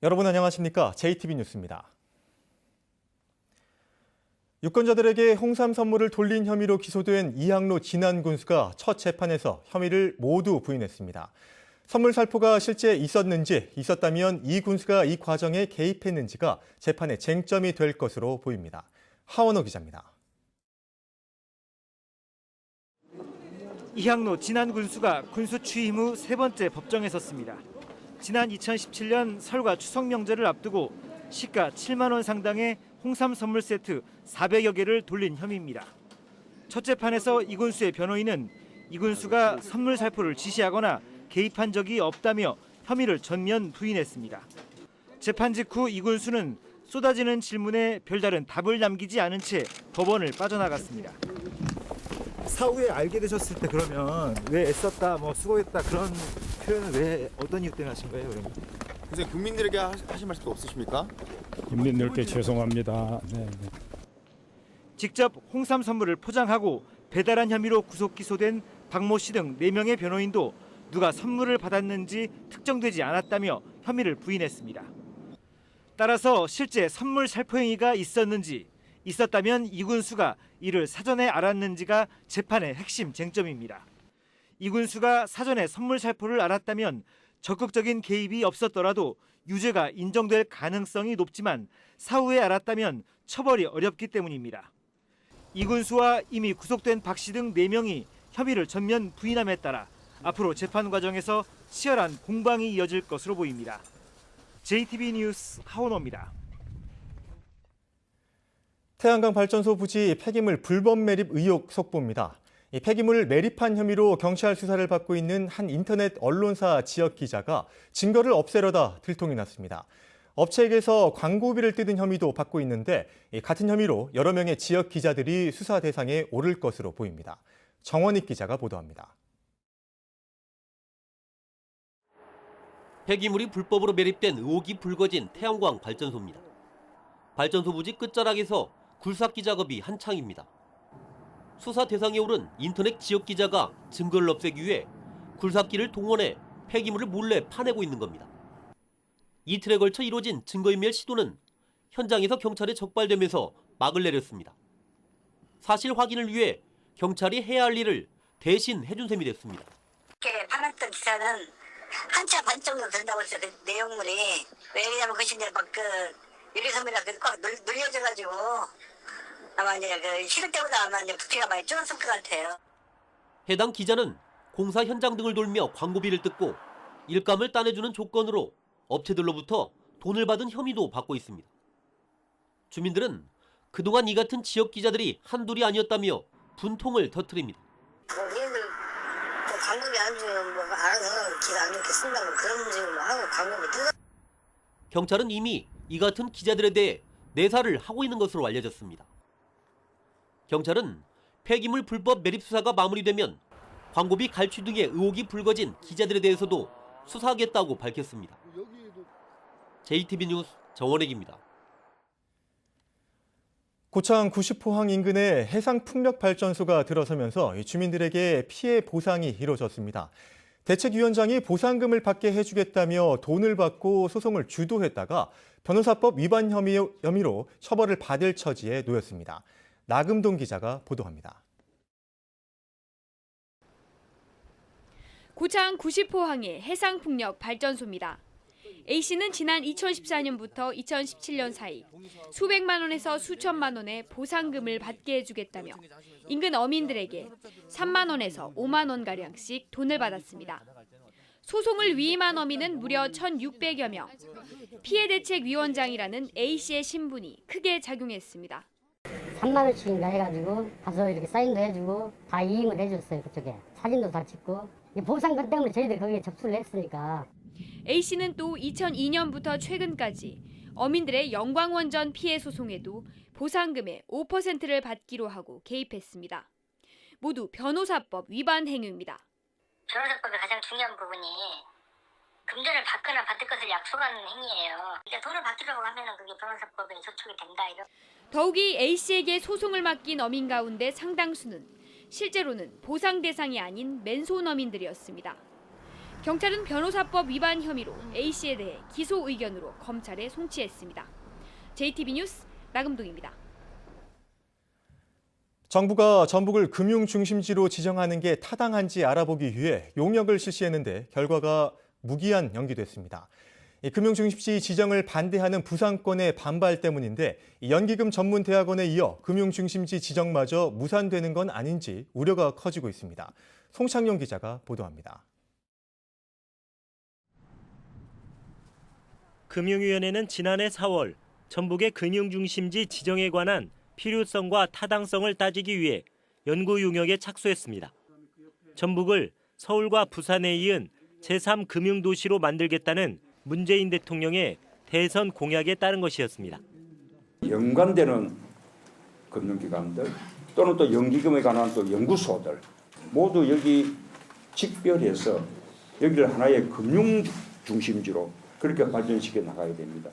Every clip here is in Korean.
여러분 안녕하십니까? JTB 뉴스입니다. 유권자들에게 홍삼 선물을 돌린 혐의로 기소된 이항로 진안 군수가 첫 재판에서 혐의를 모두 부인했습니다. 선물 살포가 실제 있었는지, 있었다면 이 군수가 이 과정에 개입했는지가 재판의 쟁점이 될 것으로 보입니다. 하원호 기자입니다. 이항로 진안 군수가 군수 취임 후 세 번째 법정에 섰습니다. 지난 2017년 설과 추석 명절을 앞두고 시가 7만 원 상당의 홍삼 선물 세트 400여 개를 돌린 혐의입니다. 첫 재판에서 이 군수의 변호인은 이 군수가 선물 살포를 지시하거나 개입한 적이 없다며 혐의를 전면 부인했습니다. 재판 직후 이 군수는 쏟아지는 질문에 별다른 답을 남기지 않은 채 법원을 빠져나갔습니다. 사후에 알게 되셨을 때 그러면 왜 애썼다, 수고했다 그런 표현을 왜 어떤 이유 때문에 하신 거예요? 그러면? 선생님 국민들에게 하실 말씀도 없으십니까? 국민들께 죄송합니다. 네. 직접 홍삼 선물을 포장하고 배달한 혐의로 구속 기소된 박모 씨 등 4명의 변호인도 누가 선물을 받았는지 특정되지 않았다며 혐의를 부인했습니다. 따라서 실제 선물 살포 행위가 있었는지, 있었다면 이 군수가 이를 사전에 알았는지가 재판의 핵심 쟁점입니다. 이 군수가 사전에 선물 살포를 알았다면 적극적인 개입이 없었더라도 유죄가 인정될 가능성이 높지만 사후에 알았다면 처벌이 어렵기 때문입니다. 이 군수와 이미 구속된 박 씨 등 4명이 혐의를 전면 부인함에 따라 앞으로 재판 과정에서 치열한 공방이 이어질 것으로 보입니다. JTB 뉴스 하원호입니다. 태양광 발전소 부지 폐기물 불법 매립 의혹 속보입니다. 이 폐기물 매립한 혐의로 경찰 수사를 받고 있는 한 인터넷 언론사 지역 기자가 증거를 없애려다 들통이 났습니다. 업체에게서 광고비를 뜯은 혐의도 받고 있는데 같은 혐의로 여러 명의 지역 기자들이 수사 대상에 오를 것으로 보입니다. 정원익 기자가 보도합니다. 폐기물이 불법으로 매립된 의혹이 불거진 태양광 발전소입니다. 발전소 부지 끝자락에서 굴삭기 작업이 한창입니다. 수사 대상에 오른 인터넷 지역 기자가 증거를 없애기 위해 굴삭기를 동원해 폐기물을 몰래 파내고 있는 겁니다. 이틀에 걸쳐 이루어진 증거인멸 시도는 현장에서 경찰에 적발되면서 막을 내렸습니다. 사실 확인을 위해 경찰이 해야 할 일을 대신 해준 셈이 됐습니다. 이렇게 파냈던 기사는 한차 반 정도 된다고 했어요. 그 내용물이. 왜냐면 그것이 이제 유리선이라 꽉 눌려져가지고 아마 이제 시를 때보다 아마 이제 부피가 많이 줄었을 것 같아요. 해당 기자는 공사 현장 등을 돌며 광고비를 뜯고 일감을 따내주는 조건으로 업체들로부터 돈을 받은 혐의도 받고 있습니다. 주민들은 그동안 이 같은 지역 기자들이 한둘이 아니었다며 분통을 터뜨립니다. 얘들 광고비 안 주면 알아서 기사 안 좋게 쓴다고 그런 식으로 하고 광고비 뜯어. 경찰은 이미 이 같은 기자들에 대해 내사를 하고 있는 것으로 알려졌습니다. 경찰은 폐기물 불법 매립 수사가 마무리되면 광고비 갈취 등의 의혹이 불거진 기자들에 대해서도 수사하겠다고 밝혔습니다. JTB 뉴스 정원익입니다. 고창 90호항 인근에 해상풍력발전소가 들어서면서 주민들에게 피해 보상이 이뤄졌습니다. 대책위원장이 보상금을 받게 해주겠다며 돈을 받고 소송을 주도했다가 변호사법 위반 혐의로 처벌을 받을 처지에 놓였습니다. 나금동 기자가 보도합니다. 고창 90호항의 해상풍력 발전소입니다. A씨는 지난 2014년부터 2017년 사이 수백만 원에서 수천만 원의 보상금을 받게 해주겠다며 인근 어민들에게 3만 원에서 5만 원가량씩 돈을 받았습니다. 소송을 위임한 어민은 무려 1,600여 명. 피해대책위원장이라는 A씨의 신분이 크게 작용했습니다. 3만 원씩인가 해가지고 가서 이렇게 사인도 해주고 다 이행을 해줬어요. 그쪽에 사진도 다 찍고 보상금 때문에 저희들이 거기에 접수를 했으니까. A씨는 또 2002년부터 최근까지 어민들의 영광원전 피해 소송에도 보상금의 5%를 받기로 하고 개입했습니다. 모두 변호사법 위반 행위입니다. 변호사법의 가장 중요한 부분이 금전을 받거나 받을 것을 약속하는 행위예요. 그러니까 돈을 받으려고 하면 그게 변호사법에 저촉이 된다. 더욱이 A씨에게 소송을 맡긴 어민 가운데 상당수는 실제로는 보상 대상이 아닌 맨손 어민들이었습니다. 경찰은 변호사법 위반 혐의로 A씨에 대해 기소 의견으로 검찰에 송치했습니다. JTB 뉴스 나금동입니다. 정부가 전북을 금융 중심지로 지정하는 게 타당한지 알아보기 위해 용역을 실시했는데 결과가 무기한 연기됐습니다. 금융 중심지 지정을 반대하는 부산권의 반발 때문인데 연기금 전문 대학원에 이어 금융 중심지 지정마저 무산되는 건 아닌지 우려가 커지고 있습니다. 송창용 기자가 보도합니다. 금융위원회는 지난해 4월 전북의 금융중심지 지정에 관한 필요성과 타당성을 따지기 위해 연구 용역에 착수했습니다. 전북을 서울과 부산에 이은 제3금융도시로 만들겠다는 문재인 대통령의 대선 공약에 따른 것이었습니다. 연관되는 금융기관들 또는 또 연기금에 관한 또 연구소들 모두 여기 직별해서 여기를 하나의 금융 중심지로 그렇게 발전시켜 나가야 됩니다.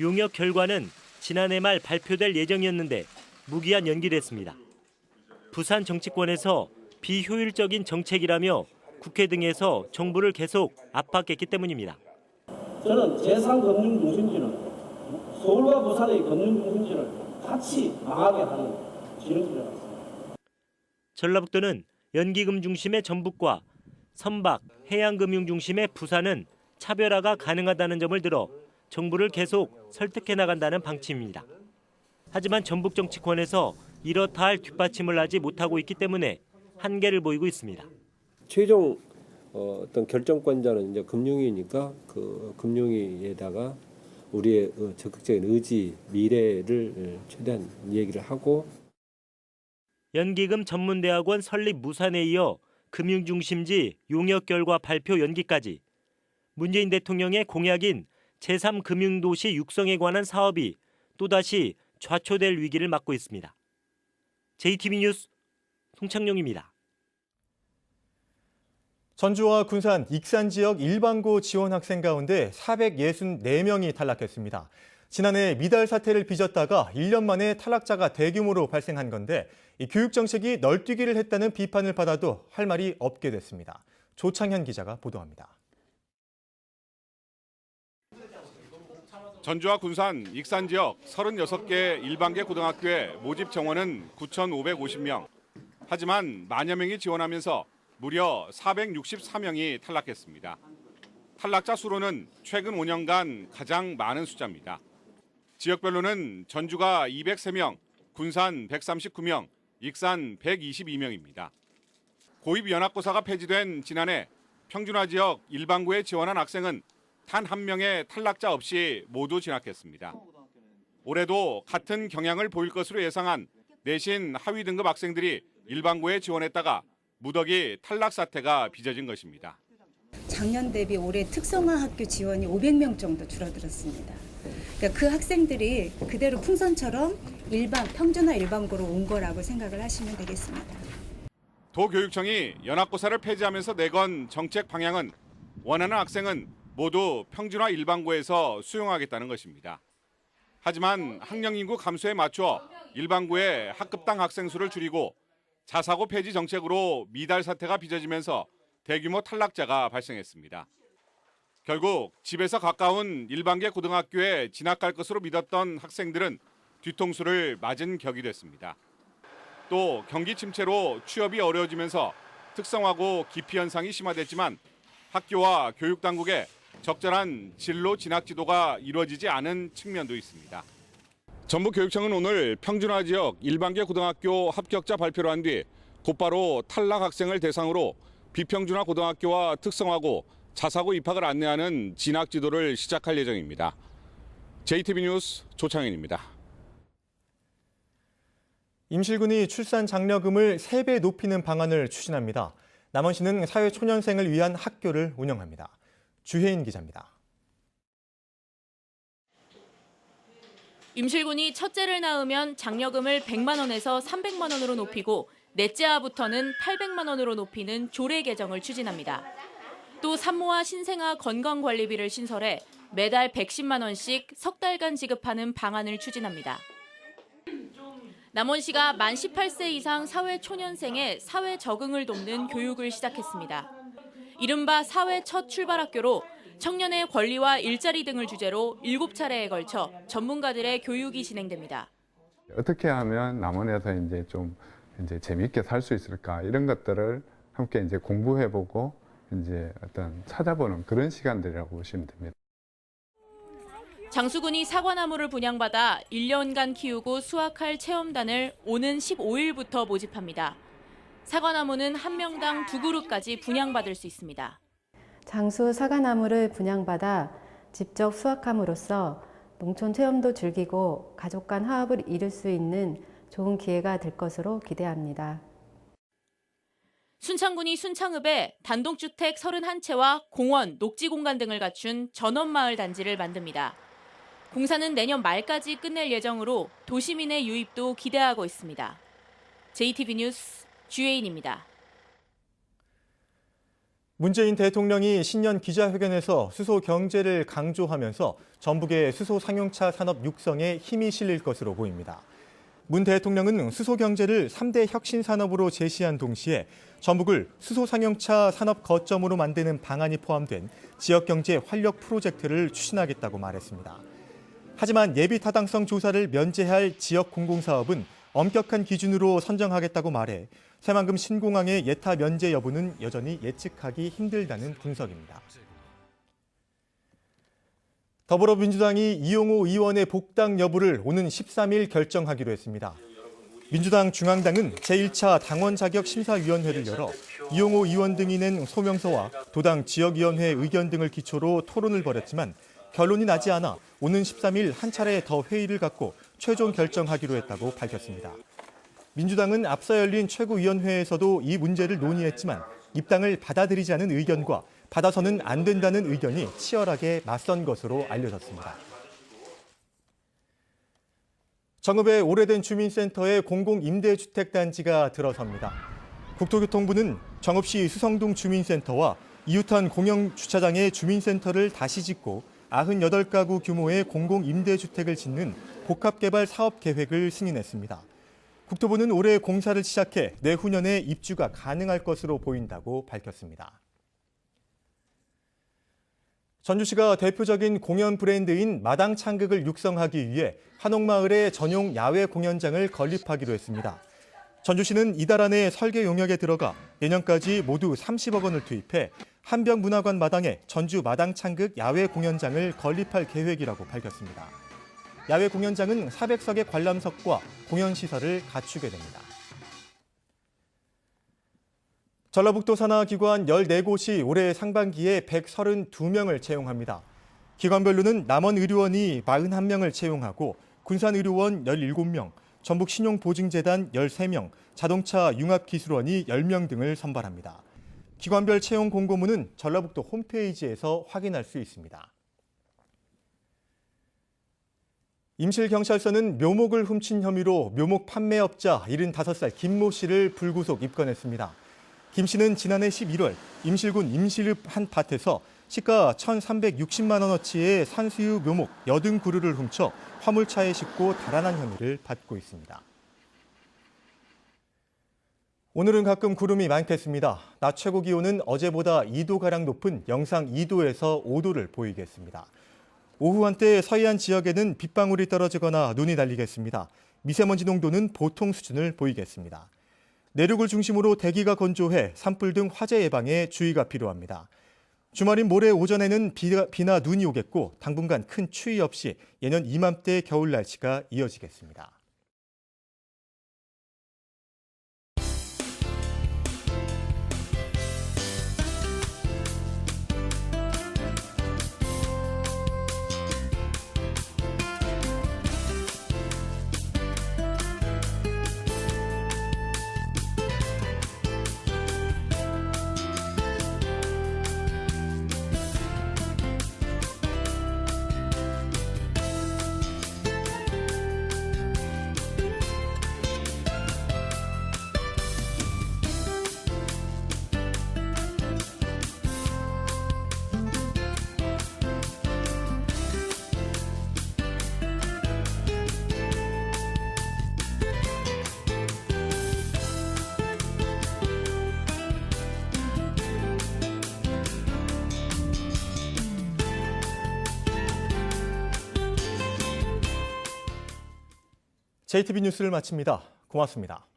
용역 결과는 지난해 말 발표될 예정이었는데 무기한 연기됐습니다. 부산 정치권에서 비효율적인 정책이라며 국회 등에서 정부를 계속 압박했기 때문입니다. 저는 제3금융중심지는 서울과 부산의 금융중심지를 같이 망하게 하는 지름길을 갔습니다. 전라북도는 연기금 중심의 전북과 선박, 해양금융 중심의 부산은 차별화가 가능하다는 점을 들어 정부를 계속 설득해 나간다는 방침입니다. 하지만 전북 정치권에서 이렇다 할 뒷받침을 하지 못하고 있기 때문에 한계를 보이고 있습니다. 최종 어떤 결정권자는 이제 금융위니까 그 금융위에다가 우리의 적극적인 의지, 미래를 최대한 얘기를 하고 연기금 전문대학원 설립 무산에 이어 금융중심지 용역 결과 발표 연기까지 문재인 대통령의 공약인 제3금융도시 육성에 관한 사업이 또다시 좌초될 위기를 맞고 있습니다. JTB 뉴스 송창용입니다. 전주와 군산, 익산 지역 일반고 지원 학생 가운데 464명이 탈락했습니다. 지난해 미달 사태를 빚었다가 1년 만에 탈락자가 대규모로 발생한 건데 이 교육 정책이 널뛰기를 했다는 비판을 받아도 할 말이 없게 됐습니다. 조창현 기자가 보도합니다. 전주와 군산, 익산 지역 36개 일반계 고등학교의 모집 정원은 9,550명. 하지만 만여 명이 지원하면서 무려 464명이 탈락했습니다. 탈락자 수로는 최근 5년간 가장 많은 숫자입니다. 지역별로는 전주가 203명, 군산 139명, 익산 122명입니다. 고입 연합고사가 폐지된 지난해 평준화 지역 일반고에 지원한 학생은 단 한 명의 탈락자 없이 모두 진학했습니다. 올해도 같은 경향을 보일 것으로 예상한 내신 하위 등급 학생들이 일반고에 지원했다가 무더기 탈락 사태가 빚어진 것입니다. 작년 대비 올해 특성화 학교 지원이 500명 정도 줄어들었습니다. 그러니까 그 학생들이 그대로 풍선처럼 평준화 일반고로 온 거라고 생각을 하시면 되겠습니다. 도교육청이 연합고사를 폐지하면서 내건 정책 방향은 원하는 학생은 모두 평준화 일반고에서 수용하겠다는 것입니다. 하지만 학령 인구 감소에 맞춰 일반고의 학급당 학생 수를 줄이고 자사고 폐지 정책으로 미달 사태가 빚어지면서 대규모 탈락자가 발생했습니다. 결국 집에서 가까운 일반계 고등학교에 진학할 것으로 믿었던 학생들은 뒤통수를 맞은 격이 됐습니다. 또 경기 침체로 취업이 어려워지면서 특성화고 기피 현상이 심화됐지만 학교와 교육당국의 적절한 진로 진학 지도가 이루어지지 않은 측면도 있습니다. 전북교육청은 오늘 평준화 지역 일반계 고등학교 합격자 발표를 한 뒤 곧바로 탈락 학생을 대상으로 비평준화 고등학교와 특성화고, 자사고 입학을 안내하는 진학 지도를 시작할 예정입니다. JTB 뉴스 조창현입니다. 임실군이 출산 장려금을 3배 높이는 방안을 추진합니다. 남원시는 사회초년생을 위한 학교를 운영합니다. 주혜인 기자입니다. 임실군이 첫째를 낳으면 장려금을 100만 원에서 300만 원으로 높이고 넷째 아부터는 800만 원으로 높이는 조례 개정을 추진합니다. 또 산모와 신생아 건강관리비를 신설해 매달 110만 원씩 석 달간 지급하는 방안을 추진합니다. 남원시가 만 18세 이상 사회 초년생의 사회 적응을 돕는 교육을 시작했습니다. 이른바 사회 첫 출발학교로 청년의 권리와 일자리 등을 주제로 7차례에 걸쳐 전문가들의 교육이 진행됩니다. 어떻게 하면 남원에서 좀 재미있게 살 수 있을까 이런 것들을 함께 공부해보고 어떤 찾아보는 그런 시간들이라고 보시면 됩니다. 장수군이 사과나무를 분양받아 1년간 키우고 수확할 체험단을 오는 15일부터 모집합니다. 사과나무는 한 명당 2그루까지 분양받을 수 있습니다. 장수 사과나무를 분양받아 직접 수확함으로써 농촌 체험도 즐기고 가족 간 화합을 이룰 수 있는 좋은 기회가 될 것으로 기대합니다. 순창군이 순창읍에 단독주택 31채와 공원, 녹지공간 등을 갖춘 전원마을 단지를 만듭니다. 공사는 내년 말까지 끝낼 예정으로 도시민의 유입도 기대하고 있습니다. JTB 뉴스 주예인입니다. 문재인 대통령이 신년 기자회견에서 수소 경제를 강조하면서 전북의 수소 상용차 산업 육성에 힘이 실릴 것으로 보입니다. 문 대통령은 수소 경제를 3대 혁신 산업으로 제시한 동시에 전북을 수소 상용차 산업 거점으로 만드는 방안이 포함된 지역 경제 활력 프로젝트를 추진하겠다고 말했습니다. 하지만 예비 타당성 조사를 면제할 지역 공공사업은 엄격한 기준으로 선정하겠다고 말해 새만금 신공항의 예타 면제 여부는 여전히 예측하기 힘들다는 분석입니다. 더불어민주당이 이용호 의원의 복당 여부를 오는 13일 결정하기로 했습니다. 민주당 중앙당은 제1차 당원 자격 심사위원회를 열어 이용호 의원 등이 낸 소명서와 도당 지역위원회 의견 등을 기초로 토론을 벌였지만 결론이 나지 않아 오는 13일 한 차례 더 회의를 갖고 최종 결정하기로 했다고 밝혔습니다. 민주당은 앞서 열린 최고위원회에서도 이 문제를 논의했지만 입당을 받아들이지 않은 의견과 받아서는 안 된다는 의견이 치열하게 맞선 것으로 알려졌습니다. 정읍의 오래된 주민센터에 공공임대주택단지가 들어섭니다. 국토교통부는 정읍시 수성동 주민센터와 이웃한 공영주차장의 주민센터를 다시 짓고 98가구 규모의 공공임대주택을 짓는 복합개발 사업계획을 승인했습니다. 국토부는 올해 공사를 시작해 내후년에 입주가 가능할 것으로 보인다고 밝혔습니다. 전주시가 대표적인 공연 브랜드인 마당창극을 육성하기 위해 한옥마을에 전용 야외 공연장을 건립하기로 했습니다. 전주시는 이달 안에 설계 용역에 들어가 내년까지 모두 30억 원을 투입해 한병문화관 마당에 전주 마당창극 야외 공연장을 건립할 계획이라고 밝혔습니다. 야외 공연장은 400석의 관람석과 공연시설을 갖추게 됩니다. 전라북도 산하 기관 14곳이 올해 상반기에 132명을 채용합니다. 기관별로는 남원의료원이 41명을 채용하고 군산의료원 17명, 전북신용보증재단 13명, 자동차 융합기술원이 10명 등을 선발합니다. 기관별 채용 공고문은 전라북도 홈페이지에서 확인할 수 있습니다. 임실경찰서는 묘목을 훔친 혐의로 묘목 판매업자 75살 김모 씨를 불구속 입건했습니다. 김 씨는 지난해 11월 임실군 임실읍 한 밭에서 시가 1,360만 원어치의 산수유 묘목 80그루를 훔쳐 화물차에 싣고 달아난 혐의를 받고 있습니다. 오늘은 가끔 구름이 많겠습니다. 낮 최고 기온은 어제보다 2도가량 높은 영상 2도에서 5도를 보이겠습니다. 오후 한때 서해안 지역에는 빗방울이 떨어지거나 눈이 날리겠습니다. 미세먼지 농도는 보통 수준을 보이겠습니다. 내륙을 중심으로 대기가 건조해 산불 등 화재 예방에 주의가 필요합니다. 주말인 모레 오전에는 비나 눈이 오겠고 당분간 큰 추위 없이 예년 이맘때 겨울 날씨가 이어지겠습니다. JTB 뉴스를 마칩니다. 고맙습니다.